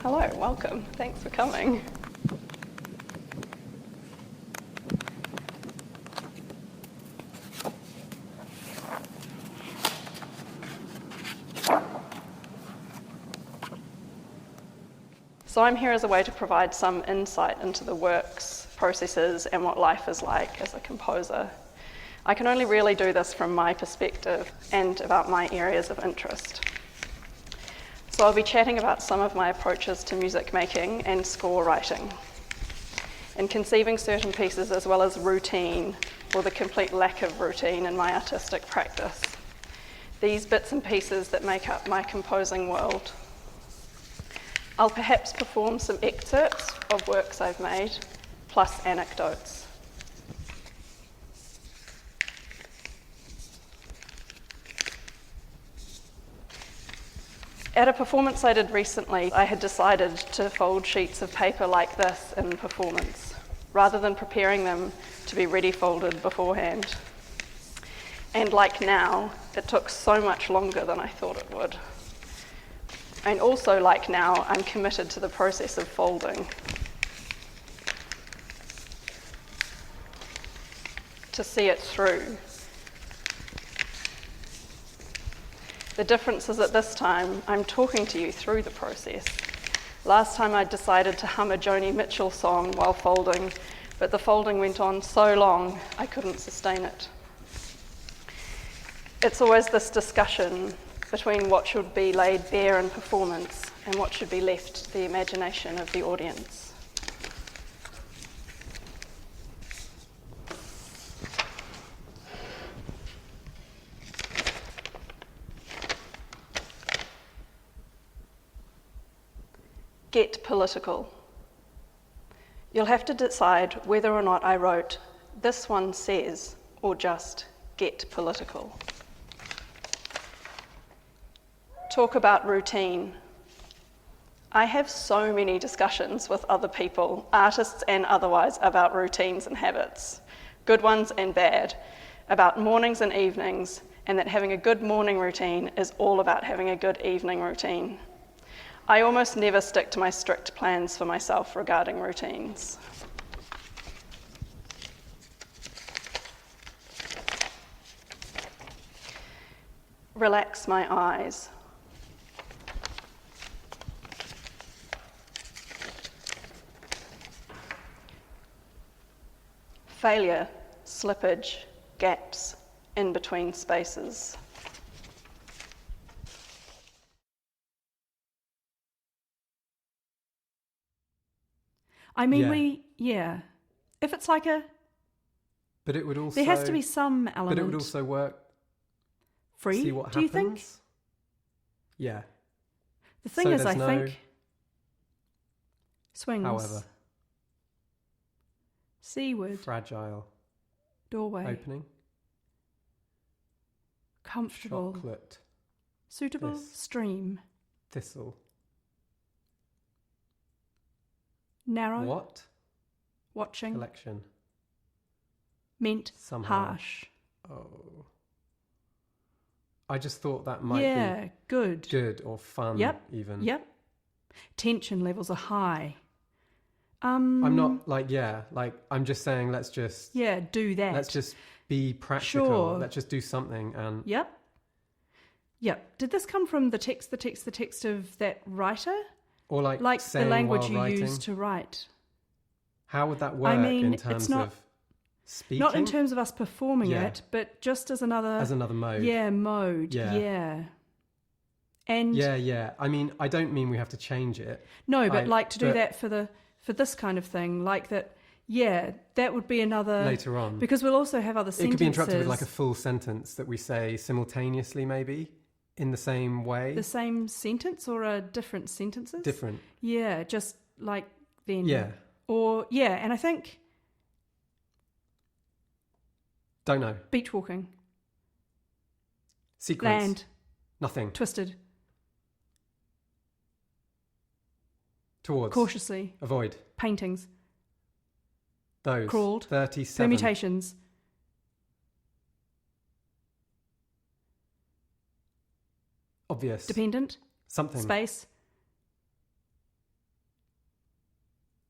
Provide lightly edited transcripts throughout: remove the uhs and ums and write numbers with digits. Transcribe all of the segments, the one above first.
Hello, welcome. Thanks for coming. So I'm here as a way to provide some insight into the works, processes, and what life is like as a composer. I can only really do this from my perspective and about my areas of interest. So I'll be chatting about some of my approaches to music making and score writing, and conceiving certain pieces as well as routine, or the complete lack of routine in my artistic practice. These bits and pieces that make up my composing world. I'll perhaps perform some excerpts of works I've made, plus anecdotes. At a performance I did recently, I had decided to fold sheets of paper like this in performance, rather than preparing them to be ready folded beforehand. And like now, it took so much longer than I thought it would. And also like now, I'm committed to the process of folding. To see it through. The difference is that this time, I'm talking to you through the process. Last time I decided to hum a Joni Mitchell song while folding, but the folding went on so long, I couldn't sustain it. It's always this discussion between what should be laid bare in performance and what should be left to the imagination of the audience. Get political. You'll have to decide whether or not I wrote, "This one says," or just, "Get political." Talk about routine. I have so many discussions with other people, artists and otherwise, about routines and habits, good ones and bad, about mornings and evenings, and that having a good morning routine is all about having a good evening routine. I almost never stick to my strict plans for myself regarding routines. Relax my eyes. Failure, slippage, gaps, in between spaces. I mean, if it's like But it would also... there has to be some element. But it would also work... Free, See what do happens? you think? Yeah. The thing is, I think... Swings. However. C-word. Fragile. Doorway. Opening. Comfortable. Chocolate. Suitable. This. Stream. Thistle. Narrow. What? Watching. Collection. Meant. Somehow. Harsh. Oh. I just thought that might be... good. Good or fun even. Yep. Tension levels are high. I'm not I'm just saying let's just... Yeah, do that. Let's just be practical. Sure. Let's just do something and... Yep. Did this come from the text of that writer? Or like the language you writing? use to write. How would that work in terms of speaking? Not in terms of us performing it, but just as another mode. Yeah, mode. Yeah. And I mean, I don't mean we have to change it. No, but to do that for this kind of thing, like that. Yeah, that would be another later on, because we'll also have other sentences. It could be interrupted with like a full sentence that we say simultaneously, maybe. In the same way? The same sentence or a different sentences? Different. Yeah, just like then. Yeah. Or, and I think... Don't know. Beach walking. Sequence. Land. Nothing. Twisted. Towards. Cautiously. Avoid. Paintings. Those. Crawled. 37. Permutations. Obvious. Dependent. Something. Space.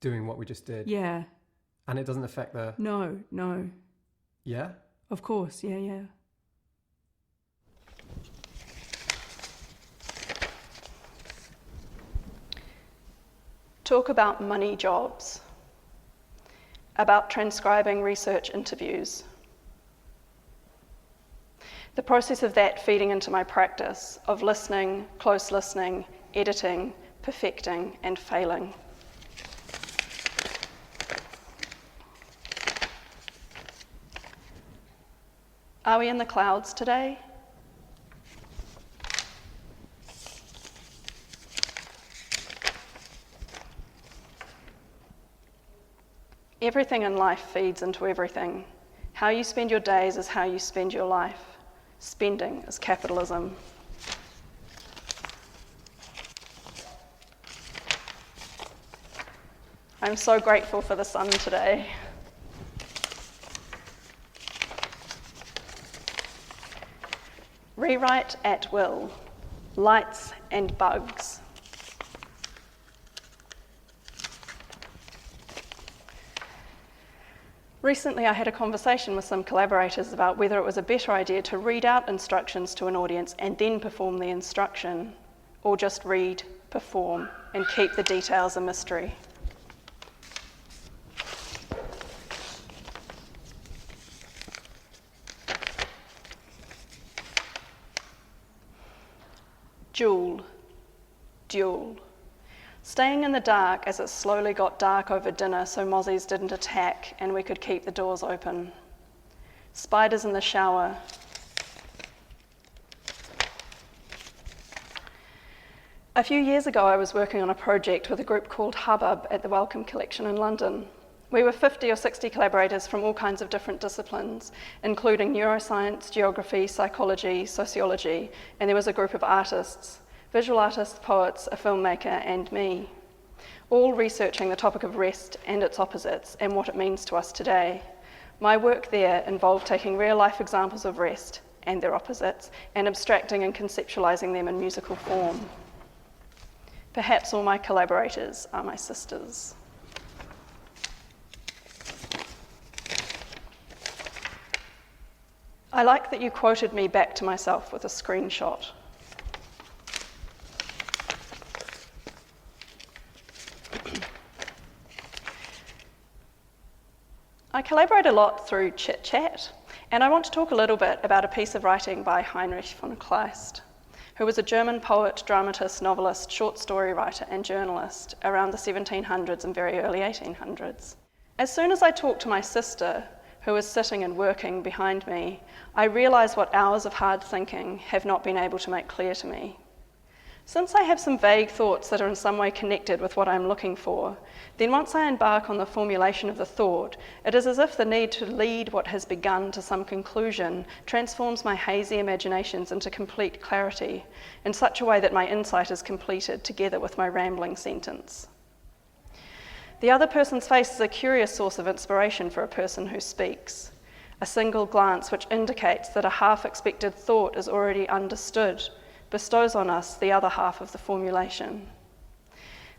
doing what we just did. Yeah. And it doesn't affect the... No. Yeah? Of course, yeah. Talk about money jobs, about transcribing research interviews. The process of that feeding into my practice of listening, close listening, editing, perfecting, and failing. Are we in the clouds today? Everything in life feeds into everything. How you spend your days is how you spend your life. Spending is capitalism. I'm so grateful for the sun today. Rewrite at will. Lights and bugs. Recently, I had a conversation with some collaborators about whether it was a better idea to read out instructions to an audience and then perform the instruction, or just read, perform, and keep the details a mystery. Duel. Staying in the dark as it slowly got dark over dinner so mozzies didn't attack and we could keep the doors open. Spiders in the shower. A few years ago, I was working on a project with a group called Hubbub at the Wellcome Collection in London. We were 50 or 60 collaborators from all kinds of different disciplines, including neuroscience, geography, psychology, sociology, and there was a group of artists. Visual artists, poets, a filmmaker, and me, all researching the topic of rest and its opposites and what it means to us today. My work there involved taking real-life examples of rest and their opposites and abstracting and conceptualizing them in musical form. Perhaps all my collaborators are my sisters. I like that you quoted me back to myself with a screenshot. I collaborate a lot through chit-chat, and I want to talk a little bit about a piece of writing by Heinrich von Kleist, who was a German poet, dramatist, novelist, short story writer, and journalist around the 1700s and very early 1800s. As soon as I talked to my sister, who was sitting and working behind me, I realised what hours of hard thinking have not been able to make clear to me. Since I have some vague thoughts that are in some way connected with what I'm looking for, then once I embark on the formulation of the thought, it is as if the need to lead what has begun to some conclusion transforms my hazy imaginations into complete clarity in such a way that my insight is completed together with my rambling sentence. The other person's face is a curious source of inspiration for a person who speaks. A single glance which indicates that a half-expected thought is already understood bestows on us the other half of the formulation.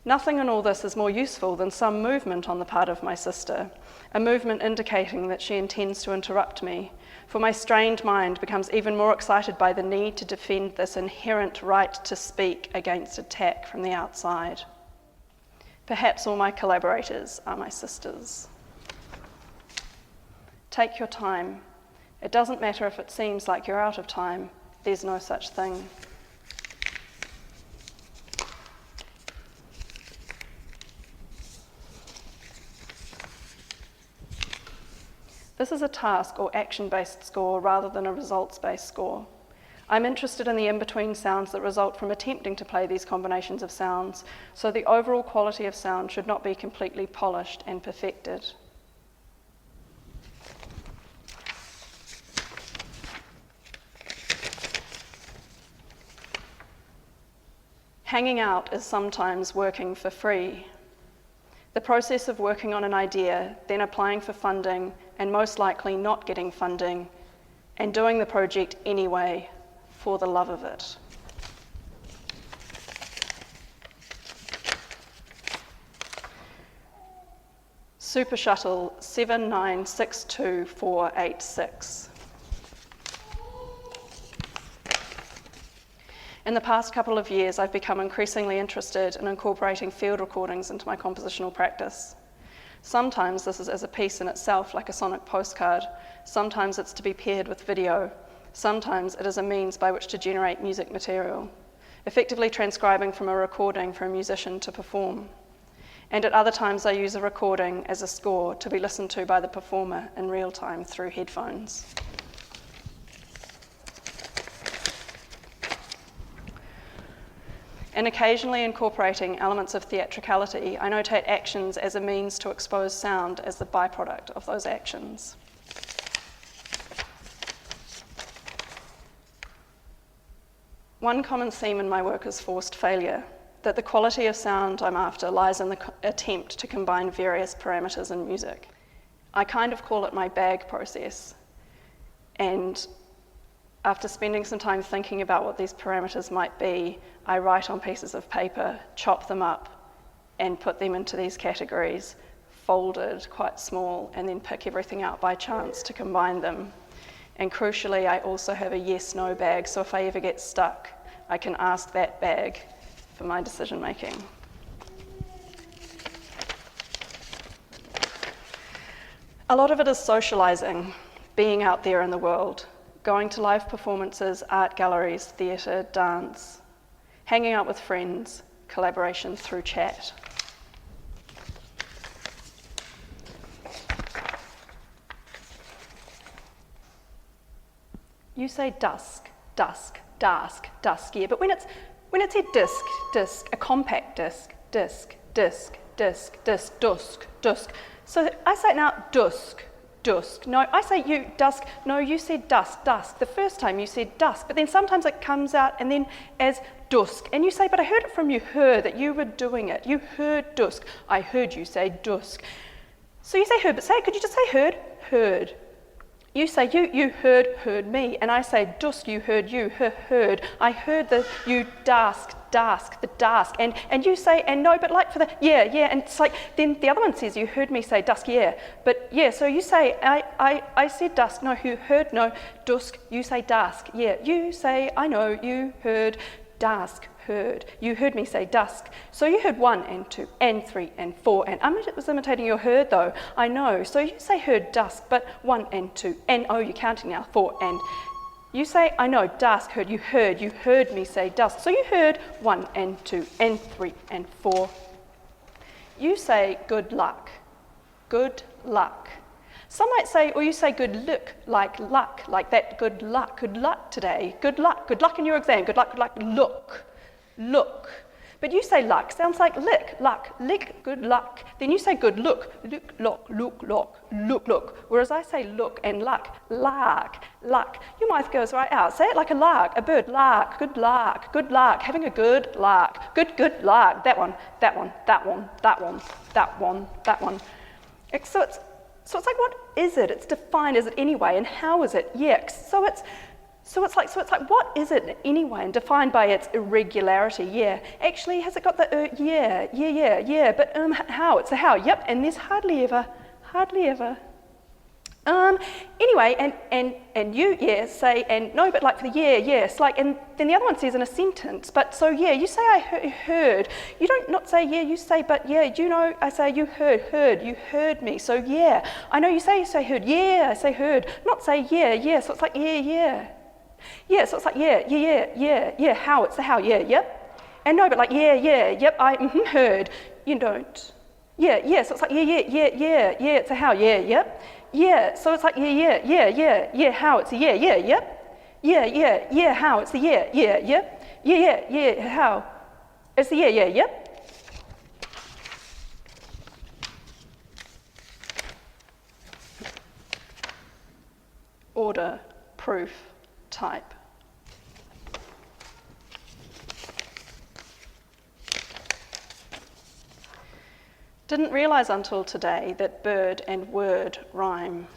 Nothing in all this is more useful than some movement on the part of my sister, a movement indicating that she intends to interrupt me, for my strained mind becomes even more excited by the need to defend this inherent right to speak against attack from the outside. Perhaps all my collaborators are my sisters. Take your time. It doesn't matter if it seems like you're out of time. There's no such thing. This is a task or action-based score rather than a results-based score. I'm interested in the in-between sounds that result from attempting to play these combinations of sounds, so the overall quality of sound should not be completely polished and perfected. Hanging out is sometimes working for free. The process of working on an idea, then applying for funding, and most likely not getting funding, and doing the project anyway, for the love of it. supershuttle 7962486. In the past couple of years, I've become increasingly interested in incorporating field recordings into my compositional practice. Sometimes this is as a piece in itself, like a sonic postcard. Sometimes it's to be paired with video. Sometimes it is a means by which to generate music material, effectively transcribing from a recording for a musician to perform. And at other times, I use a recording as a score to be listened to by the performer in real time through headphones. In occasionally incorporating elements of theatricality, I notate actions as a means to expose sound as the byproduct of those actions. One common theme in my work is forced failure, that the quality of sound I'm after lies in the attempt to combine various parameters in music. I kind of call it my bag process, and after spending some time thinking about what these parameters might be, I write on pieces of paper, chop them up, and put them into these categories, folded, quite small, and then pick everything out by chance to combine them. And crucially, I also have a yes-no bag, so if I ever get stuck, I can ask that bag for my decision making. A lot of it is socializing, being out there in the world, going to live performances, art galleries, theatre, dance, hanging out with friends, collaboration through chat. You say dusk, dusk, dahsk, dusk, yeah, but when it's said disc, disc, a compact disc, disc, disc, disc, disc, doosk, doosk. So I say it now, doosk, doosk. No, I say you, dusk. No, you said dusk, dusk. The first time you said dusk, but then sometimes it comes out and then as doosk. And you say, but I heard it from you, her, that you were doing it. You heard doosk. I heard you say doosk. So you say heard, but say, could you just say heard? Heard. You say you heard me, and I say doosk, you heard you, heard. I heard the you dahsk, the dahsk, and you say, and no, but like for the, yeah, and it's like, then the other one says, you heard me say dusk, yeah, but yeah, so you say, I said dusk, no, you heard, no, doosk, you say dahsk, yeah, you say, I know, you heard, dahsk, heard. You heard me say dusk. So you heard 1 and 2 and 3 and 4 and I was imitating your heard though, I know. So you say heard dusk, but 1 and 2 and oh, you're counting now, 4 and you say, I know, dusk, heard, you heard me say dusk. So you heard 1 and 2 and 3 and 4. You say good luck, good luck. Some might say, or you say good luck, like that, good luck today, good luck in your exam, good luck, look. But you say luck, sounds like lick, good luck. Then you say good look, look. Whereas I say look and luck. Your mouth goes right out. Say it like a lark, a bird, lark, good luck, having a good lark, good luck. That one. So it's like, what is it? It's defined, is it anyway, and how is it? Yeah. So it's like, what is it anyway, and defined by its irregularity? Yeah. Actually, has it got the yeah? But how? It's a how. Yep. And there's hardly ever. Anyway, and you say and no, but like for the yes, like, and then the other one says in a sentence. But so yeah, you say I heard. You don't not say yeah. You say but yeah. You know I say you heard. You heard me. So yeah, I know you say heard. Yeah, I say heard. Not say yeah. So it's like yeah. Yeah, so it's like yeah. How? It's the how. Yeah, yep. And no, but like yeah. Yep. I heard. You don't. Yeah. So it's like yeah. It's a how. Yeah, yep. Yeah, so it's like yeah, how, it's a yeah, yep. Yeah, how, it's a yeah, yep. Yeah, how, it's a yeah, yep. Order, proof, type. Didn't realise until today that bird and word rhyme.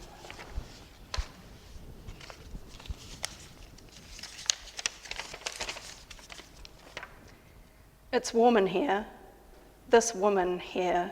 It's warm in here, this woman here.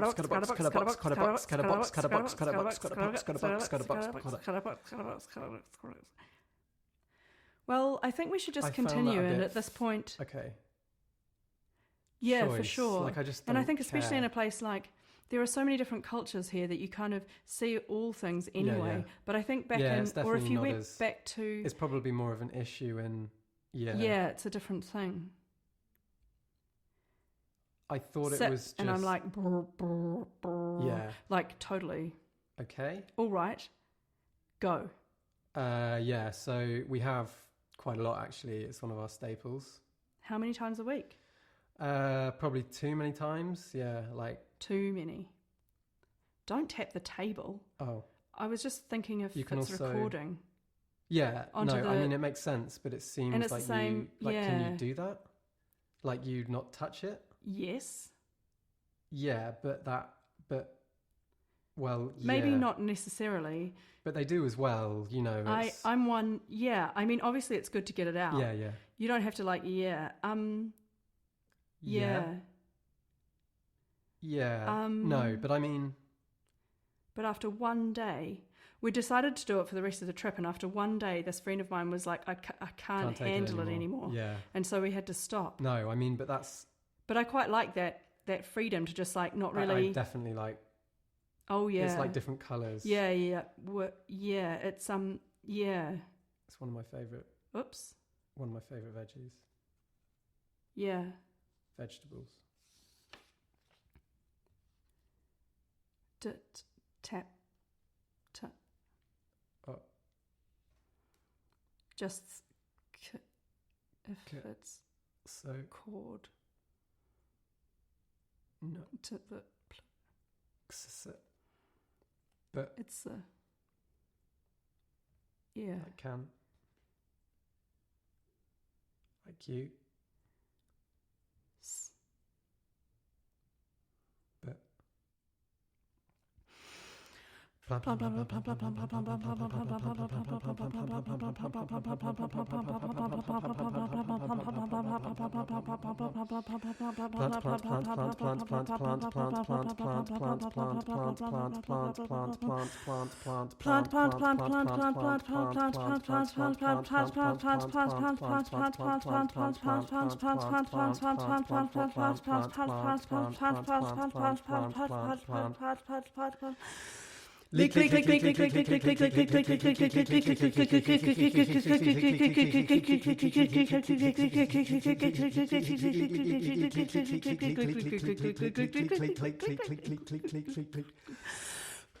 Well, I think we should just continue, and at this point, okay. yeah, for Choice. sure. Like, I just and I don't think especially in care. a place like, there are so many different cultures here that you kind of see all things anyway. yeah. But I think back Yeah, in, it's or if definitely you not went as- back to, It's probably more of an issue in, yeah, it's a different thing. I thought Sit, it was just... and I'm like, brr, brr, brr, Yeah. like totally. Okay. All right, go. Yeah, so we have quite a lot, actually. It's one of our staples. How many times a week? Probably too many times. Yeah, like... Too many. Don't tap the table. Oh. I was just thinking if You can it's also- recording. Yeah, Onto no, I the- mean, it makes sense, but it seems And it's like the same- you... Like, yeah. can you do that? Like, you not touch it? Yes. Yeah, well, Maybe yeah. not necessarily. But they do as well, you know. It's, I'm one, yeah. I mean, obviously it's good to get it out. yeah, yeah. You don't have to like, yeah. Yeah. Yeah. No, but I mean... But after one day, we decided to do it for the rest of the trip. And after one day, this friend of mine was like, I can't take handle it anymore. Yeah. And so we had to stop. No, I mean, but that's... But I quite like that freedom to just like not I really... definitely like... Oh, yeah. It's like different colours. Yeah, yeah. Yeah, it's, yeah. It's one of my favourite veggies. Yeah. Vegetables. Tap. Oh. Just if it's So... chord No. to the... But... It's a... Yeah. I can. Like you. But... Leak, leak, leak, leak, leak, leak, leak, leak, leak, leak, leak, leak, leak, leak, leak, leak,